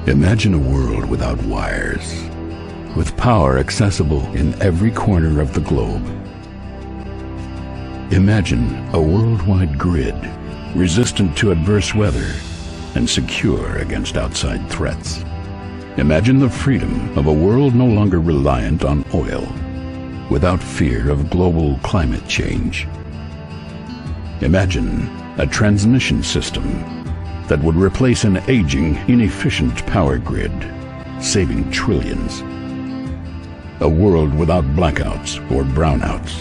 Imagine a world without wires, with power accessible in every corner of the globe. Imagine a worldwide grid, resistant to adverse weather and secure against outside threats. Imagine the freedom of a world no longer reliant on oil, without fear of global climate change. Imagine a transmission system that would replace an aging, inefficient power grid, saving trillions. A world without blackouts or brownouts,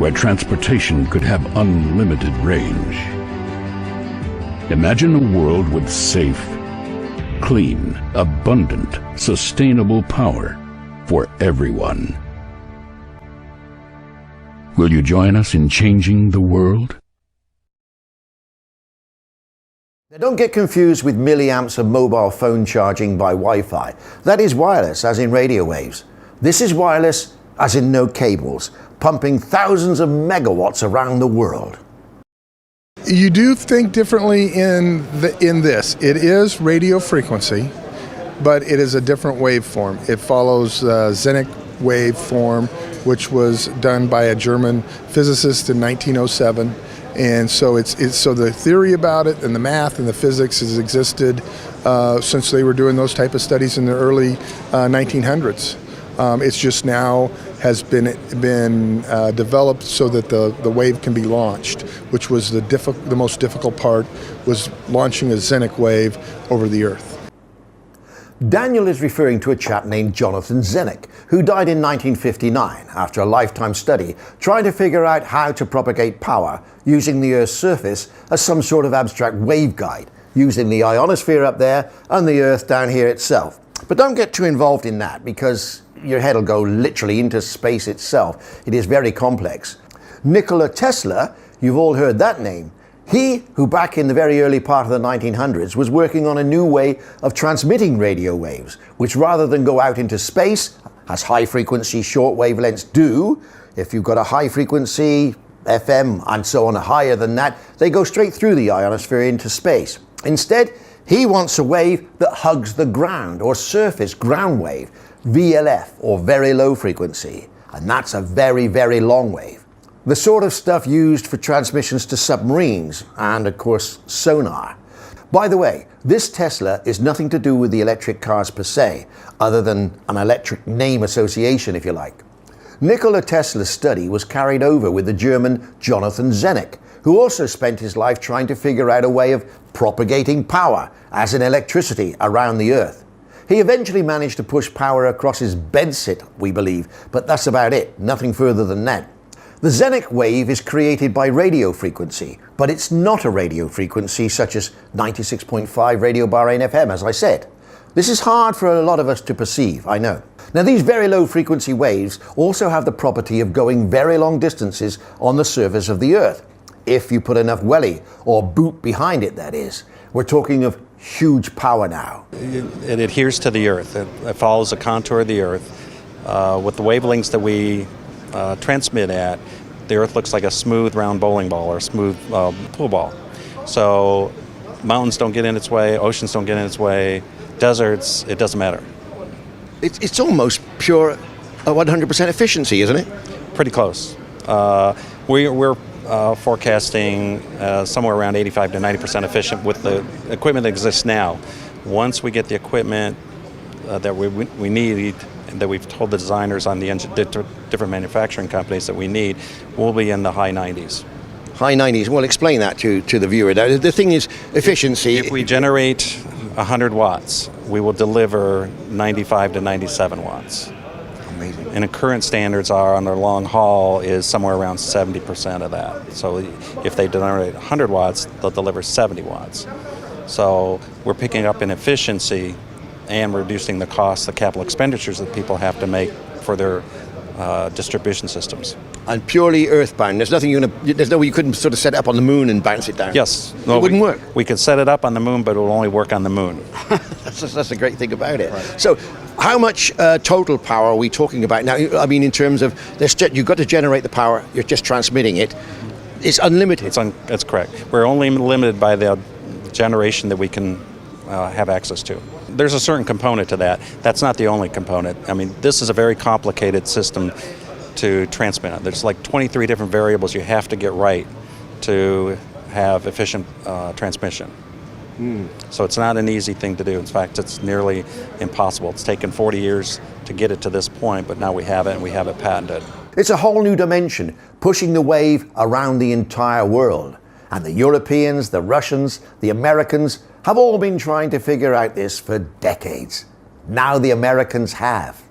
where transportation could have unlimited range. Imagine a world with safe, clean, abundant, sustainable power for everyone. Will you join us in changing the world? Now don't get confused with milliamps of mobile phone charging by Wi-Fi. That is wireless, as in radio waves. This is wireless, as in no cables, pumping thousands of megawatts around the world. You do think differently in this. It is radio frequency, but it is a different waveform. It follows Zenit waveform, which was done by a German physicist in 1907. And so so the theory about it and the math and the physics has existed since they were doing those type of studies in the early 1900s. It's just now has been developed so that the wave can be launched, which was the most difficult part, was launching a Zenit wave over the Earth. Daniel is referring to a chap named Jonathan Zenit, who died in 1959 after a lifetime study trying to figure out how to propagate power using the Earth's surface as some sort of abstract waveguide, using the ionosphere up there and the Earth down here itself. But don't get too involved in that, because your head will go literally into space itself. It is very complex. Nikola Tesla, you've all heard that name. He, who back in the very early part of the 1900s was working on a new way of transmitting radio waves, which rather than go out into space, as high frequency short wavelengths do, if you've got a high frequency, FM and so on higher than that, they go straight through the ionosphere into space. Instead, he wants a wave that hugs the ground, or surface ground wave, VLF, or very low frequency, and that's a very, very long wave. The sort of stuff used for transmissions to submarines and, of course, sonar. By the way, this Tesla is nothing to do with the electric cars per se, other than an electric name association, if you like. Nikola Tesla's study was carried over with the German Jonathan Zenit, who also spent his life trying to figure out a way of propagating power, as in electricity, around the Earth. He eventually managed to push power across his bedsit, we believe, but that's about it, nothing further than that. The Zenit wave is created by radio frequency, but it's not a radio frequency such as 96.5 Radio Bahrain FM, as I said. This is hard for a lot of us to perceive, I know. Now, these very low frequency waves also have the property of going very long distances on the surface of the Earth, if you put enough welly, or boot behind it, that is. We're talking of huge power now. It adheres to the Earth. It follows the contour of the Earth. With the wavelengths that we transmit at, the Earth looks like a smooth round bowling ball or a smooth pool ball. So mountains don't get in its way, oceans don't get in its way, deserts, it doesn't matter. It's almost pure 100% efficiency, isn't it? Pretty close. We're forecasting somewhere around 85 to 90% efficient with the equipment that exists now. Once we get the equipment that we need, that we've told the designers on the different manufacturing companies that we need, we'll be in the high 90s. High 90s. Well, explain that to the viewer. Now, the thing is efficiency. If we generate 100 watts, we will deliver 95 to 97 watts. Amazing. And the current standards are on their long haul is somewhere around 70% of that. So if they generate 100 watts, they'll deliver 70 watts. So we're picking up in efficiency and reducing the costs, the capital expenditures that people have to make for their distribution systems. And purely earthbound. There's no way you couldn't sort of set it up on the moon and bounce it down. Yes. No, it wouldn't work. We could set it up on the moon, but it will only work on the moon. That's the great thing about it. Right. So how much total power are we talking about now? I mean, in terms of, you've got to generate the power, you're just transmitting it. It's unlimited. It's correct. We're only limited by the generation that we can have access to. There's a certain component to that. That's not the only component. I mean, this is a very complicated system to transmit. There's like 23 different variables you have to get right to have efficient transmission. So it's not an easy thing to do. In fact, it's nearly impossible. It's taken 40 years to get it to this point, but now we have it and we have it patented. It's a whole new dimension, pushing the wave around the entire world. And the Europeans, the Russians, the Americans have all been trying to figure out this for decades. Now the Americans have,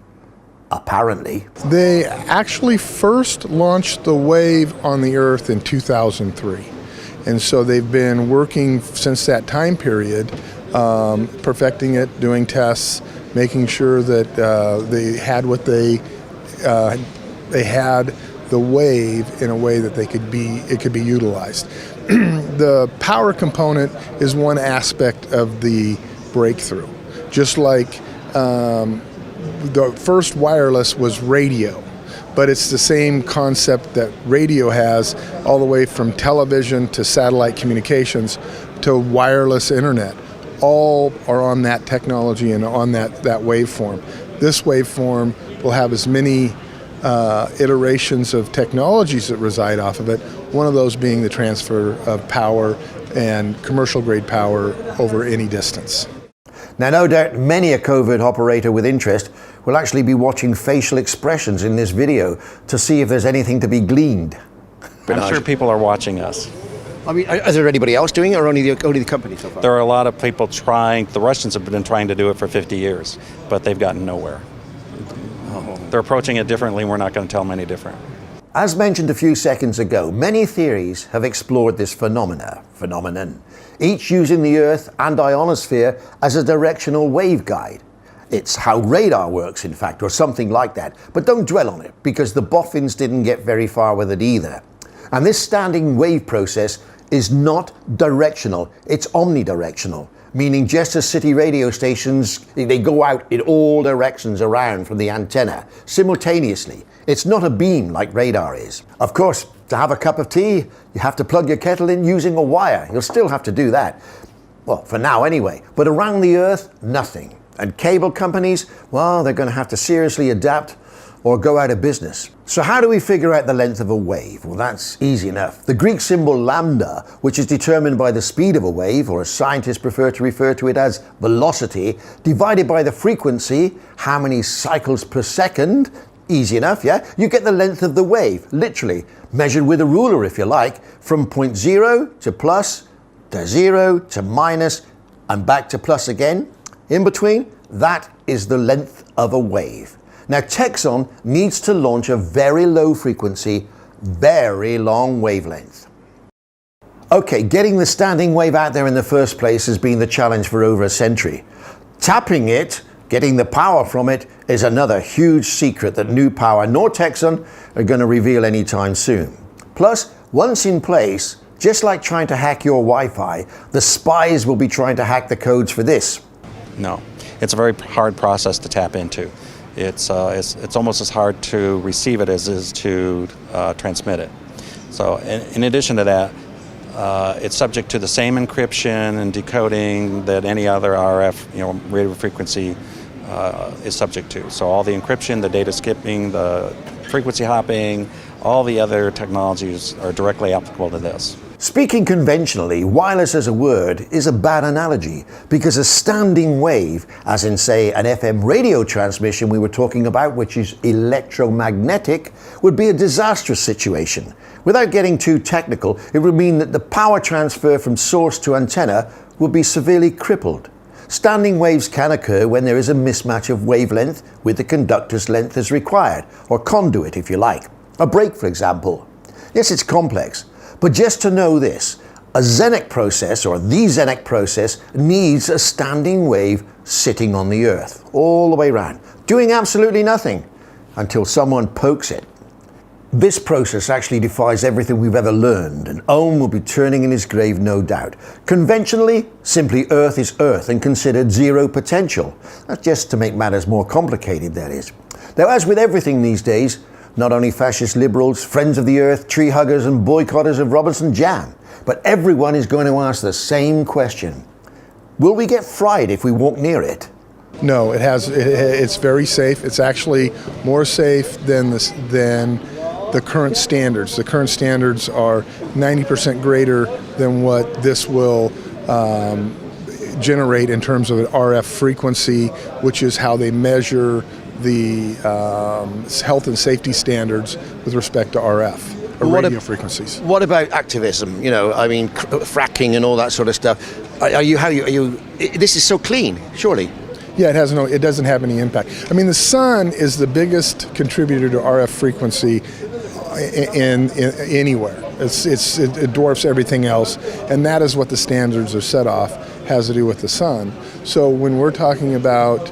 apparently. They actually first launched the wave on the Earth in 2003. And so they've been working since that time period, perfecting it, doing tests, making sure that they had what they had the wave in a way that it could be utilized. The power component is one aspect of the breakthrough. Just like the first wireless was radio, but it's the same concept that radio has, all the way from television to satellite communications to wireless internet. All are on that technology and on that waveform. This waveform will have as many iterations of technologies that reside off of it, one of those being the transfer of power and commercial grade power over any distance. Now, no doubt many a covert operator with interest will actually be watching facial expressions in this video to see if there's anything to be gleaned. I'm sure people are watching us. I mean, is there anybody else doing it, or only the company so far? There are a lot of people trying. The Russians have been trying to do it for 50 years, but they've gotten nowhere. They're approaching it differently, and we're not going to tell them any different. As mentioned a few seconds ago, many theories have explored this phenomenon, each using the Earth and ionosphere as a directional wave guide. It's how radar works, in fact, or something like that. But don't dwell on it, because the boffins didn't get very far with it either. And this standing wave process is not directional, it's omnidirectional, meaning just as city radio stations, they go out in all directions around from the antenna simultaneously. It's not a beam like radar is. Of course, to have a cup of tea, you have to plug your kettle in using a wire. You'll still have to do that. Well, for now anyway. But around the Earth, nothing. And cable companies, well, they're going to have to seriously adapt or go out of business. So how do we figure out the length of a wave? Well, that's easy enough. The Greek symbol lambda, which is determined by the speed of a wave, or as scientists prefer to refer to it as velocity, divided by the frequency, how many cycles per second, easy enough, yeah? You get the length of the wave, literally, measured with a ruler if you like, from point 0 to plus, to 0 to minus, and back to plus again. In between, that is the length of a wave. Now, Texon needs to launch a very low frequency, very long wavelength. Okay, getting the standing wave out there in the first place has been the challenge for over a century. Tapping it, getting the power from it, is another huge secret that New Power nor Texon are going to reveal anytime soon. Plus, once in place, just like trying to hack your Wi-Fi, the spies will be trying to hack the codes for this. No, it's a very hard process to tap into. It's almost as hard to receive it as it is to transmit it. So in addition to that, it's subject to the same encryption and decoding that any other RF, radio frequency is subject to. So all the encryption, the data skipping, the frequency hopping, all the other technologies are directly applicable to this. Speaking conventionally, wireless as a word is a bad analogy, because a standing wave, as in say an FM radio transmission we were talking about, which is electromagnetic, would be a disastrous situation. Without getting too technical, it would mean that the power transfer from source to antenna would be severely crippled. Standing waves can occur when there is a mismatch of wavelength with the conductor's length as required, or conduit if you like. A break, for example. Yes, it's complex. But just to know this, a Zenek process, or the Zenek process, needs a standing wave sitting on the Earth, all the way around, doing absolutely nothing until someone pokes it. This process actually defies everything we've ever learned, and Ohm will be turning in his grave, no doubt. Conventionally, simply Earth is Earth and considered zero potential. That's just to make matters more complicated, that is. Now, as with everything these days, not only fascist liberals, friends of the Earth, tree huggers and boycotters of Robinson Jam, but everyone is going to ask the same question. Will we get fried if we walk near it? No, it's very safe. It's actually more safe than the current standards. The current standards are 90% greater than what this will generate in terms of an RF frequency, which is how they measure the health and safety standards with respect to RF. Radio frequencies. What about activism? You know, I mean, fracking and all that sort of stuff. This is so clean, surely. Yeah, it doesn't have any impact. I mean, the sun is the biggest contributor to RF frequency in anywhere. It dwarfs everything else, and that is what the standards are set off, has to do with the sun. So when we're talking about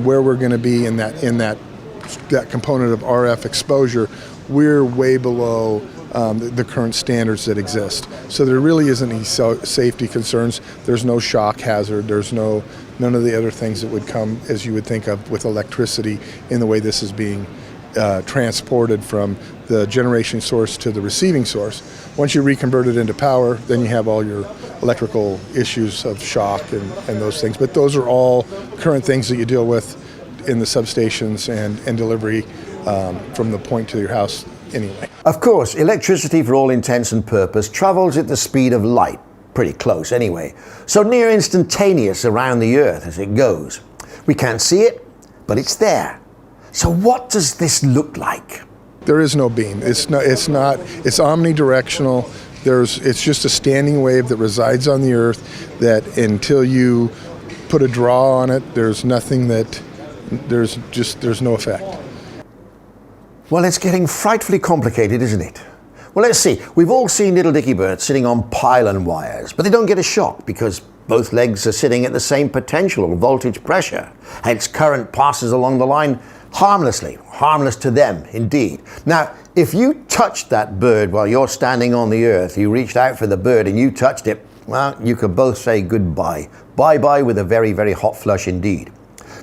where we're going to be in that component of RF exposure, we're way below the current standards that exist. So there really isn't any safety concerns. There's no shock hazard. There's none of the other things that would come, as you would think of, with electricity in the way this is being transported from the generation source to the receiving source. Once you reconvert it into power, then you have all your electrical issues of shock and those things. But those are all current things that you deal with in the substations and delivery from the point to your house anyway. Of course, electricity for all intents and purposes travels at the speed of light, pretty close anyway, so near instantaneous around the Earth as it goes. We can't see it, but it's there. So what does this look like? There is no beam. It's omnidirectional. It's just a standing wave that resides on the Earth that until you put a draw on it, there's no effect. Well, it's getting frightfully complicated, isn't it? Well, let's see. We've all seen little dicky birds sitting on pylon wires, but they don't get a shock because both legs are sitting at the same potential or voltage pressure. Hence, current passes along the line harmlessly, harmless to them, indeed. Now, if you touched that bird while you're standing on the Earth, you reached out for the bird and you touched it, well, you could both say goodbye. Bye-bye with a very, very hot flush indeed.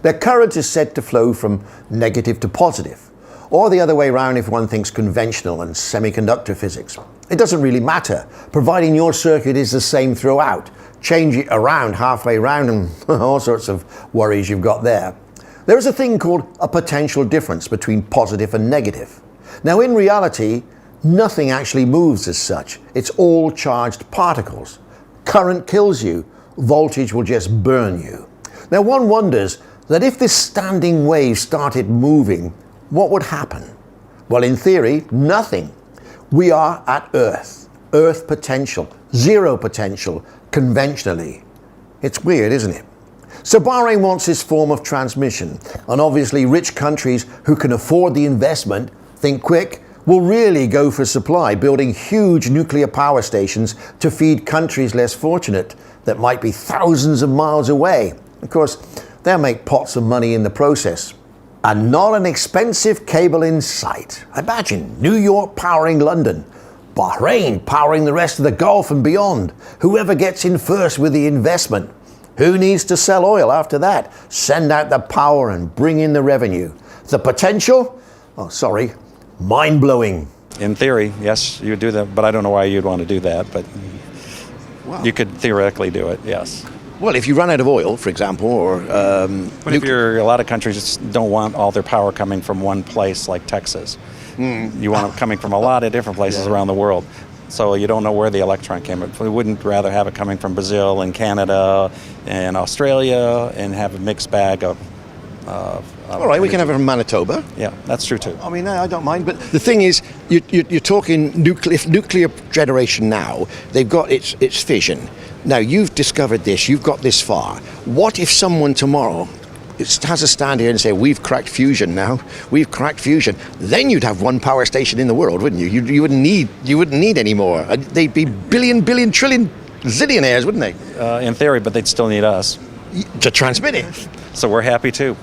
The current is said to flow from negative to positive, or the other way around if one thinks conventional and semiconductor physics. It doesn't really matter, providing your circuit is the same throughout. Change it around halfway around and all sorts of worries you've got there. There is a thing called a potential difference between positive and negative. Now in reality, nothing actually moves as such. It's all charged particles. Current kills you, voltage will just burn you. Now one wonders that if this standing wave started moving, what would happen? Well, in theory, nothing. We are at Earth. Earth potential, zero potential, conventionally. It's weird, isn't it? So Bahrain wants this form of transmission, and obviously rich countries who can afford the investment, think quick, will really go for supply, building huge nuclear power stations to feed countries less fortunate that might be thousands of miles away. Of course, they'll make pots of money in the process. And not an expensive cable in sight. Imagine New York powering London, Bahrain powering the rest of the Gulf and beyond. Whoever gets in first with the investment. Who needs to sell oil after that? Send out the power and bring in the revenue. The potential? Mind-blowing. In theory, yes, you would do that, but I don't know why you'd want to do that, but you could theoretically do it, yes. Well, if you run out of oil, for example, or... but if a lot of countries don't want all their power coming from one place like Texas. You want it coming from a lot of different places around the world. So you don't know where the electron came from. We wouldn't rather have it coming from Brazil and Canada and Australia and have a mixed bag of all right, we can have it from Manitoba. Yeah, that's true too. I mean, I don't mind, but the thing is, you're talking nuclear generation now. They've got its fission. Now, you've discovered this, you've got this far. What if someone tomorrow has a stand here and say, we've cracked fusion now, we've cracked fusion? Then you'd have one power station in the world, wouldn't you? You wouldn't need any more. They'd be billion, trillion zillionaires, wouldn't they? In theory, but they'd still need us. To transmit it. So we're happy too.